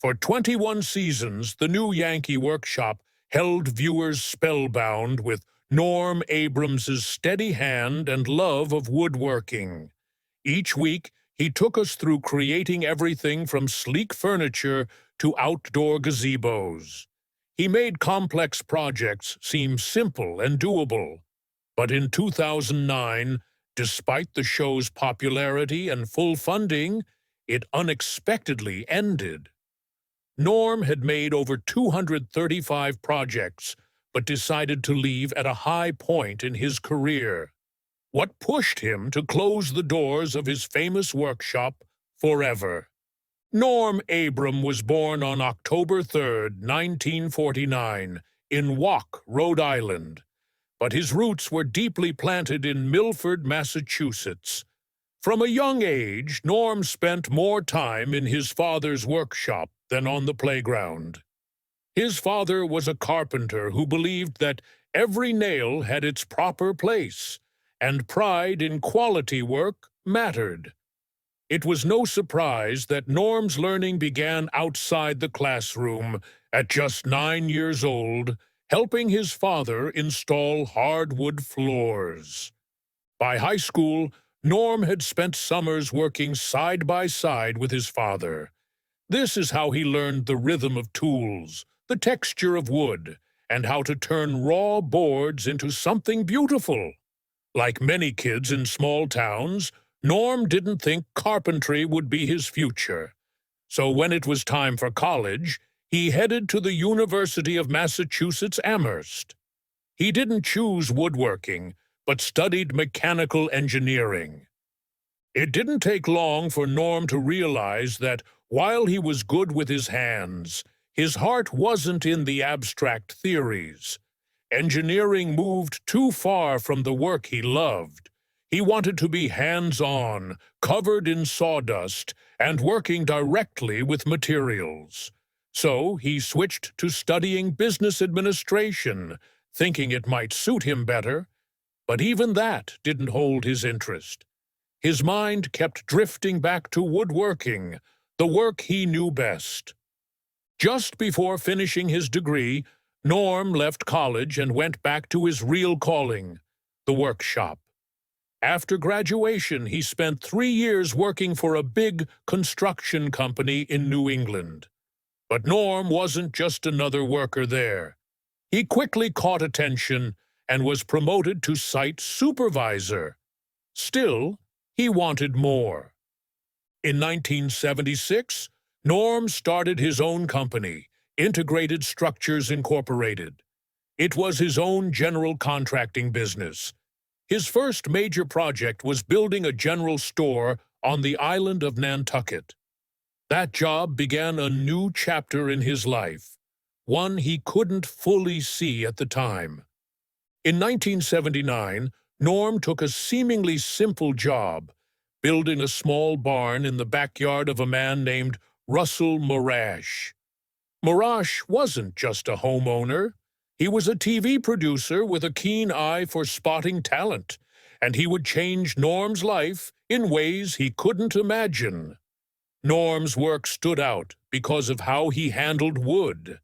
For 21 seasons, the new Yankee Workshop held viewers spellbound with Norm Abram's steady hand and love of woodworking. Each week, he took us through creating everything from sleek furniture to outdoor gazebos. He made complex projects seem simple and doable. But in 2009, despite the show's popularity and full funding, it unexpectedly ended. Norm had made over 235 projects, but decided to leave at a high point in his career. What pushed him to close the doors of his famous workshop forever? Norm Abram was born on October 3, 1949, in Wauk, Rhode Island, but his roots were deeply planted in Milford, Massachusetts. From a young age, Norm spent more time in his father's workshop than on the playground. His father was a carpenter who believed that every nail had its proper place, and pride in quality work mattered. It was no surprise that Norm's learning began outside the classroom at just 9 years old, helping his father install hardwood floors. By high school, Norm had spent summers working side by side with his father. This is how he learned the rhythm of tools, the texture of wood, and how to turn raw boards into something beautiful. Like many kids in small towns, Norm didn't think carpentry would be his future. So when it was time for college, he headed to the University of Massachusetts Amherst. He didn't choose woodworking, but studied mechanical engineering. It didn't take long for Norm to realize that while he was good with his hands, his heart wasn't in the abstract theories. Engineering moved too far from the work he loved. He wanted to be hands-on, covered in sawdust, and working directly with materials. So he switched to studying business administration, thinking it might suit him better. But even that didn't hold his interest. His mind kept drifting back to woodworking, the work he knew best. Just before finishing his degree, Norm left college and went back to his real calling, the workshop. After graduation, he spent 3 years working for a big construction company in New England. But Norm wasn't just another worker there. He quickly caught attention and was promoted to site supervisor. Still, he wanted more. In 1976, Norm started his own company, Integrated Structures Incorporated. It was his own general contracting business. His first major project was building a general store on the island of Nantucket. That job began a new chapter in his life, one he couldn't fully see at the time. In 1979, Norm took a seemingly simple job, building a small barn in the backyard of a man named Russell Morash. Morash wasn't just a homeowner. He was a TV producer with a keen eye for spotting talent, and he would change Norm's life in ways he couldn't imagine. Norm's work stood out because of how he handled wood.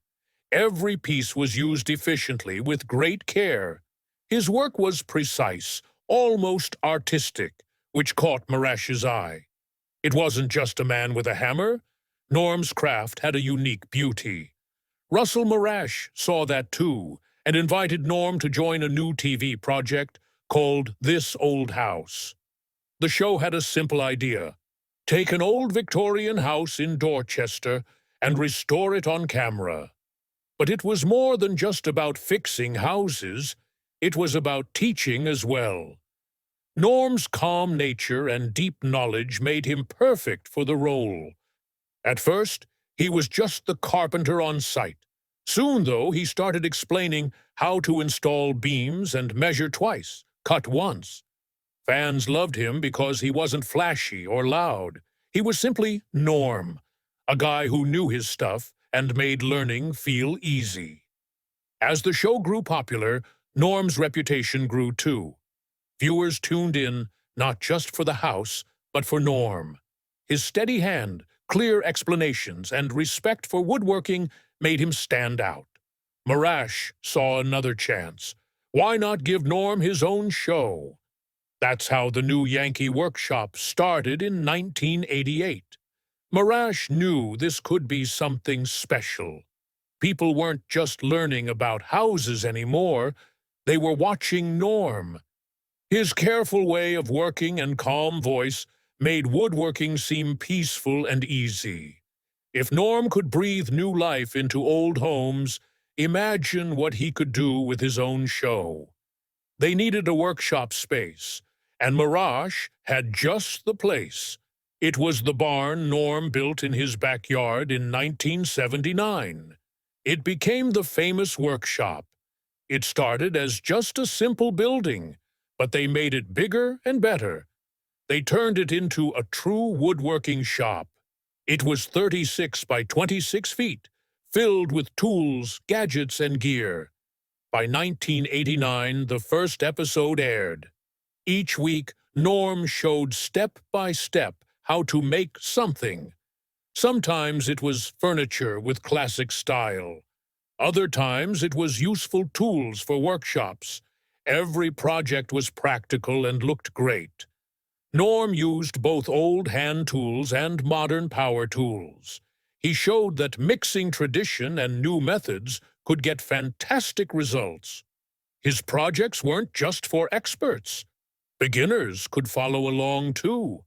Every piece was used efficiently with great care. His work was precise, almost artistic, which caught Morash's eye. It wasn't just a man with a hammer. Norm's craft had a unique beauty. Russell Morash saw that too, and invited Norm to join a new TV project called This Old House. The show had a simple idea: take an old Victorian house in Dorchester and restore it on camera. But it was more than just about fixing houses. It was about teaching as well. Norm's calm nature and deep knowledge made him perfect for the role. At first, he was just the carpenter on site. Soon, though, he started explaining how to install beams and measure twice, cut once. Fans loved him because he wasn't flashy or loud. He was simply Norm, a guy who knew his stuff and made learning feel easy. As the show grew popular, Norm's reputation grew too. Viewers tuned in not just for the house, but for Norm. His steady hand, Clear explanations and respect for woodworking made him stand out. Marash saw another chance. Why not give Norm his own show? That's how the new Yankee Workshop started in 1988. Marash knew this could be something special. People weren't just learning about houses anymore, they were watching Norm. His careful way of working and calm voice made woodworking seem peaceful and easy. If Norm could breathe new life into old homes, imagine what he could do with his own show. They needed a workshop space, and Marash had just the place. It was the barn Norm built in his backyard in 1979. It became the famous workshop. It started as just a simple building, but they made it bigger and better. They turned it into a true woodworking shop. It was 36 by 26 feet, filled with tools, gadgets, and gear. By 1989, the first episode aired. Each week, Norm showed step by step how to make something. Sometimes it was furniture with classic style. Other times it was useful tools for workshops. Every project was practical and looked great. Norm used both old hand tools and modern power tools. He showed that mixing tradition and new methods could get fantastic results. His projects weren't just for experts. Beginners could follow along too.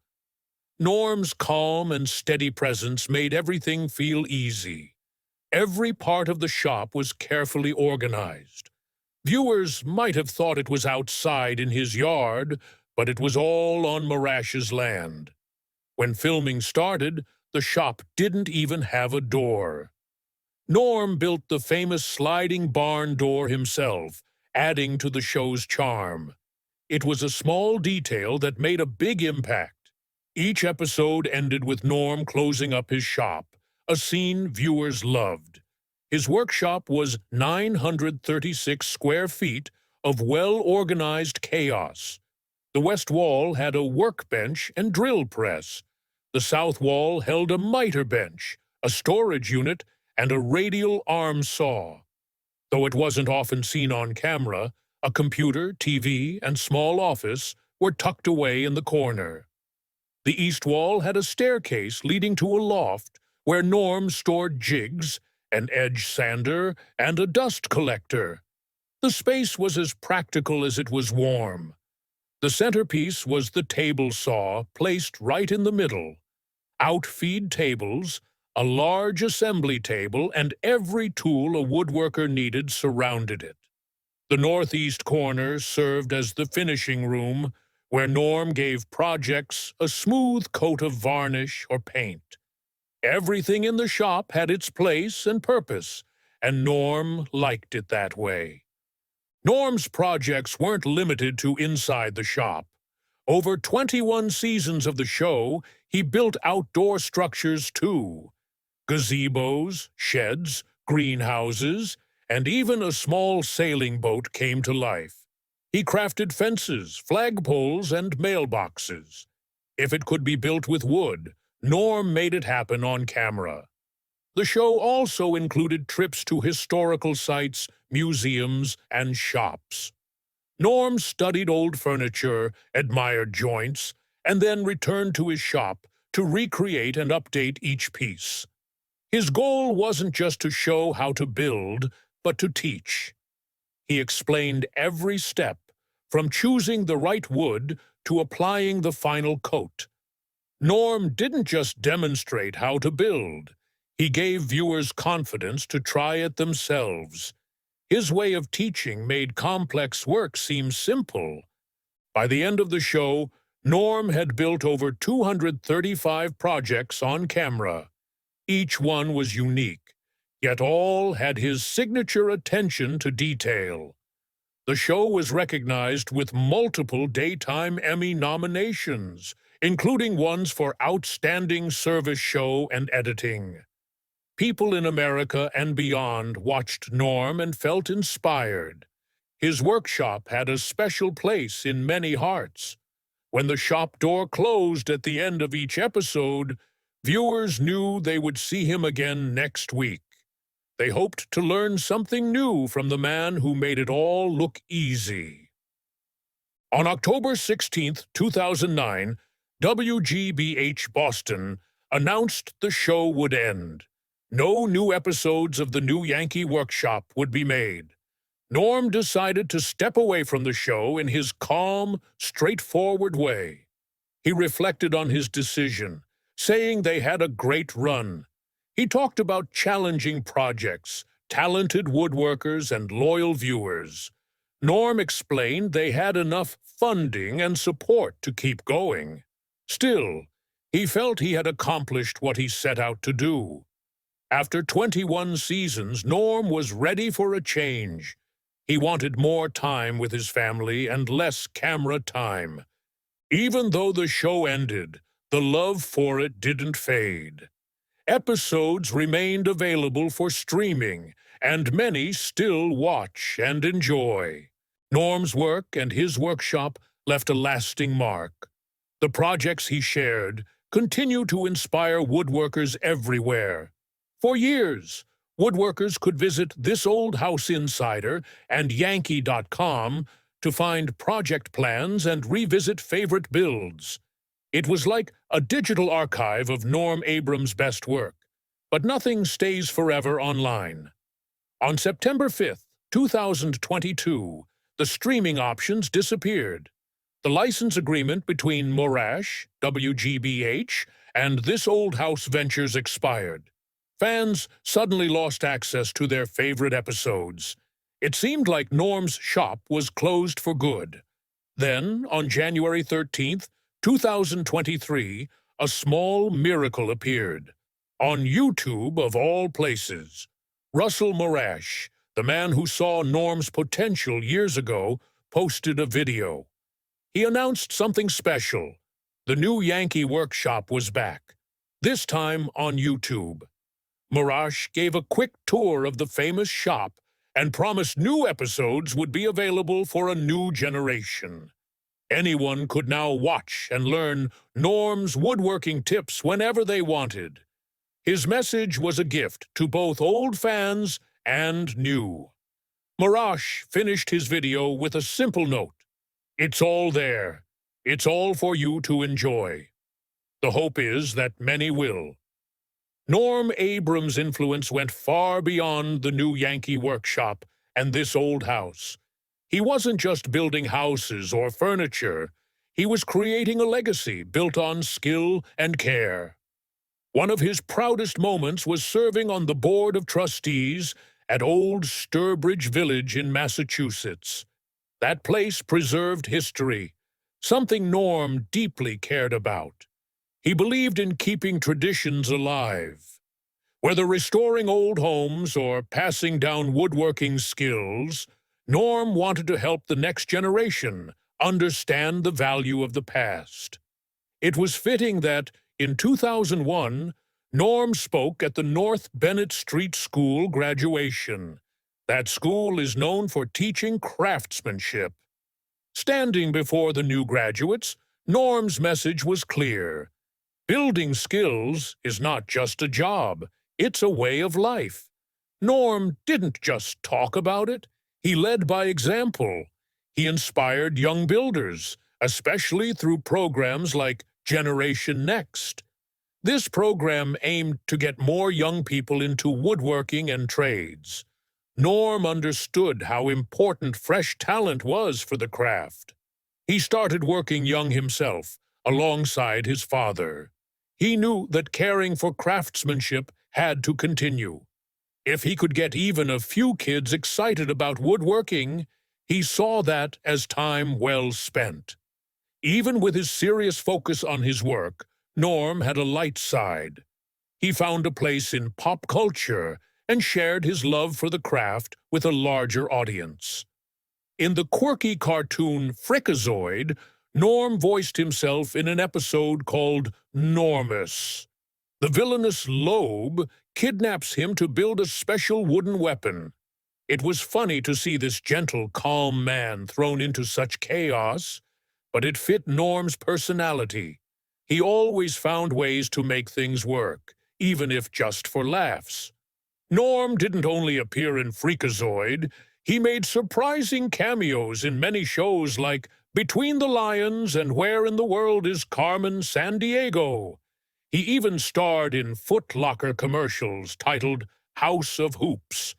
Norm's calm and steady presence made everything feel easy. Every part of the shop was carefully organized. Viewers might have thought it was outside in his yard, but it was all on Marash's land. When filming started, the shop didn't even have a door. Norm built the famous sliding barn door himself, adding to the show's charm. It was a small detail that made a big impact. Each episode ended with Norm closing up his shop, a scene viewers loved. His workshop was 936 square feet of well-organized chaos. The west wall had a workbench and drill press. The south wall held a miter bench, a storage unit, and a radial arm saw. Though it wasn't often seen on camera, a computer, TV, and small office were tucked away in the corner. The east wall had a staircase leading to a loft where Norm stored jigs, an edge sander, and a dust collector. The space was as practical as it was warm. The centerpiece was the table saw placed right in the middle. Outfeed tables, a large assembly table, and every tool a woodworker needed surrounded it. The northeast corner served as the finishing room, where Norm gave projects a smooth coat of varnish or paint. Everything in the shop had its place and purpose, and Norm liked it that way. Norm's projects weren't limited to inside the shop. Over 21 seasons of the show, he built outdoor structures too. Gazebos, sheds, greenhouses, and even a small sailing boat came to life. He crafted fences, flagpoles, and mailboxes. If it could be built with wood, Norm made it happen on camera. The show also included trips to historical sites, museums, and shops. Norm studied old furniture, admired joints, and then returned to his shop to recreate and update each piece. His goal wasn't just to show how to build, but to teach. He explained every step, from choosing the right wood to applying the final coat. Norm didn't just demonstrate how to build. He gave viewers confidence to try it themselves. His way of teaching made complex work seem simple. By the end of the show, Norm had built over 235 projects on camera. Each one was unique, yet all had his signature attention to detail. The show was recognized with multiple Daytime Emmy nominations, including ones for Outstanding Service Show and Editing. People in America and beyond watched Norm and felt inspired. His workshop had a special place in many hearts. When the shop door closed at the end of each episode, Viewers knew they would see him again next week. They hoped to learn something new from the man who made it all look easy. On October 16, 2009, WGBH Boston announced the show would end. No new episodes of the new Yankee Workshop would be made. Norm decided to step away from the show in his calm, straightforward way. He reflected on his decision, saying they had a great run. He talked about challenging projects, talented woodworkers, and loyal viewers. Norm explained they had enough funding and support to keep going. Still, he felt he had accomplished what he set out to do. After 21 seasons, Norm was ready for a change. He wanted more time with his family and less camera time. Even though the show ended, the love for it didn't fade. Episodes remained available for streaming, and many still watch and enjoy. Norm's work and his workshop left a lasting mark. The projects he shared continue to inspire woodworkers everywhere. For years, woodworkers could visit This Old House Insider and Yankee.com to find project plans and revisit favorite builds. It was like a digital archive of Norm Abram's best work, but nothing stays forever online. On September 5, 2022, the streaming options disappeared. The license agreement between Morash, WGBH, and This Old House Ventures expired. Fans suddenly lost access to their favorite episodes. It seemed like Norm's shop was closed for good. Then, on January 13, 2023, a small miracle appeared. On YouTube, of all places, Russell Morash, the man who saw Norm's potential years ago, posted a video. He announced something special. The new Yankee Workshop was back, this time on YouTube. Morash gave a quick tour of the famous shop and promised new episodes would be available for a new generation. Anyone could now watch and learn Norm's woodworking tips whenever they wanted. His message was a gift to both old fans and new. Morash finished his video with a simple note. It's all there. It's all for you to enjoy. The hope is that many will. Norm Abram's influence went far beyond the new Yankee Workshop and This Old House. He wasn't just building houses or furniture. He was creating a legacy built on skill and care. One of his proudest moments was serving on the Board of Trustees at Old Sturbridge Village in Massachusetts. That place preserved history, something Norm deeply cared about. He believed in keeping traditions alive. Whether restoring old homes or passing down woodworking skills, Norm wanted to help the next generation understand the value of the past. It was fitting that, in 2001, Norm spoke at the North Bennett Street School graduation. That school is known for teaching craftsmanship. Standing before the new graduates, Norm's message was clear. Building skills is not just a job, it's a way of life. Norm didn't just talk about it, he led by example. He inspired young builders, especially through programs like Generation Next. This program aimed to get more young people into woodworking and trades. Norm understood how important fresh talent was for the craft. He started working young himself, alongside his father. He knew that caring for craftsmanship had to continue. If he could get even a few kids excited about woodworking, he saw that as time well spent. Even with his serious focus on his work, Norm had a light side. He found a place in pop culture and shared his love for the craft with a larger audience. In the quirky cartoon Frikazoid, Norm voiced himself in an episode called Normus. The villainous Loeb kidnaps him to build a special wooden weapon. It was funny to see this gentle, calm man thrown into such chaos, but it fit Norm's personality. He always found ways to make things work, even if just for laughs. Norm didn't only appear in Freakazoid, he made surprising cameos in many shows like Between the Lions and Where in the World is Carmen Sandiego. He even starred in Foot Locker commercials titled House of Hoops.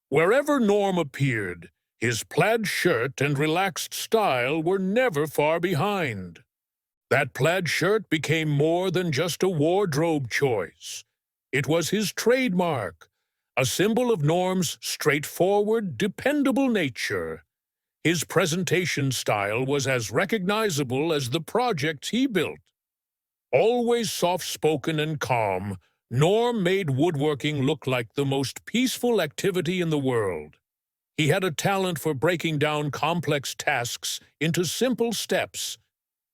Wherever Norm appeared, his plaid shirt and relaxed style were never far behind. That plaid shirt became more than just a wardrobe choice. It was his trademark, a symbol of Norm's straightforward, dependable nature. His presentation style was as recognizable as the projects he built. Always soft-spoken and calm, Norm made woodworking look like the most peaceful activity in the world. He had a talent for breaking down complex tasks into simple steps.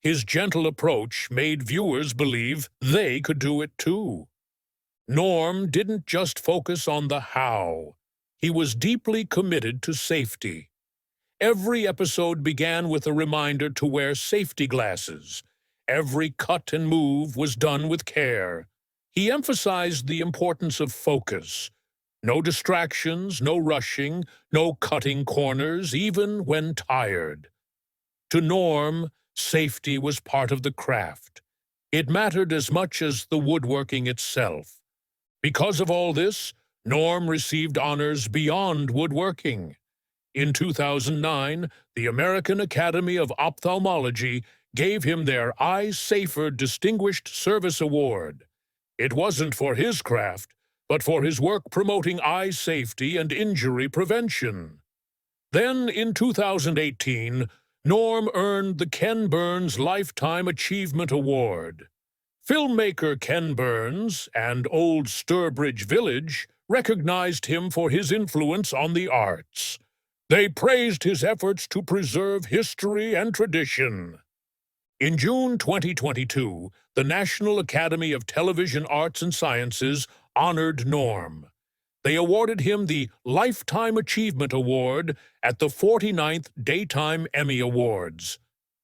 His gentle approach made viewers believe they could do it too. Norm didn't just focus on the how. He was deeply committed to safety. Every episode began with a reminder to wear safety glasses. Every cut and move was done with care. He emphasized the importance of focus. No distractions, no rushing, no cutting corners, even when tired. To Norm, safety was part of the craft. It mattered as much as the woodworking itself. Because of all this, Norm received honors beyond woodworking. In 2009, the American Academy of Ophthalmology gave him their Eye Safer Distinguished Service Award. It wasn't for his craft, but for his work promoting eye safety and injury prevention. Then, in 2018, Norm earned the Ken Burns Lifetime Achievement Award. Filmmaker Ken Burns and Old Sturbridge Village recognized him for his influence on the arts. They praised his efforts to preserve history and tradition. In June 2022, the National Academy of Television Arts and Sciences honored Norm. They awarded him the Lifetime Achievement Award at the 49th Daytime Emmy Awards.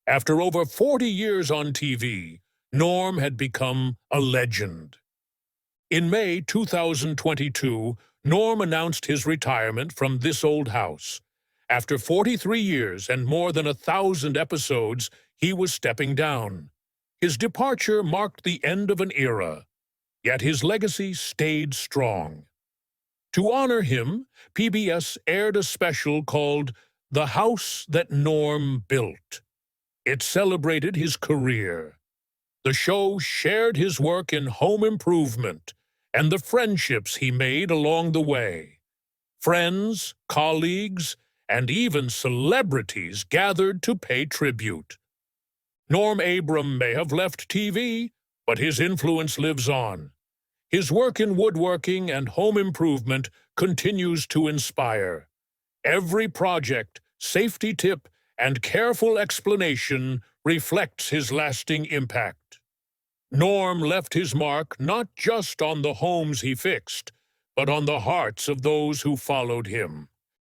After over 40 years on TV, Norm had become a legend. In May 2022, Norm announced his retirement from This Old House. After 43 years and more than 1,000 episodes, he was stepping down. His departure marked the end of an era, yet his legacy stayed strong. To honor him, PBS aired a special called The House That Norm Built. It celebrated his career. The show shared his work in home improvement and the friendships he made along the way. Friends, colleagues, and even celebrities gathered to pay tribute. Norm Abram may have left TV, but his influence lives on. His work in woodworking and home improvement continues to inspire. Every project, safety tip, and careful explanation reflects his lasting impact. Norm left his mark not just on the homes he fixed, but on the hearts of those who followed him.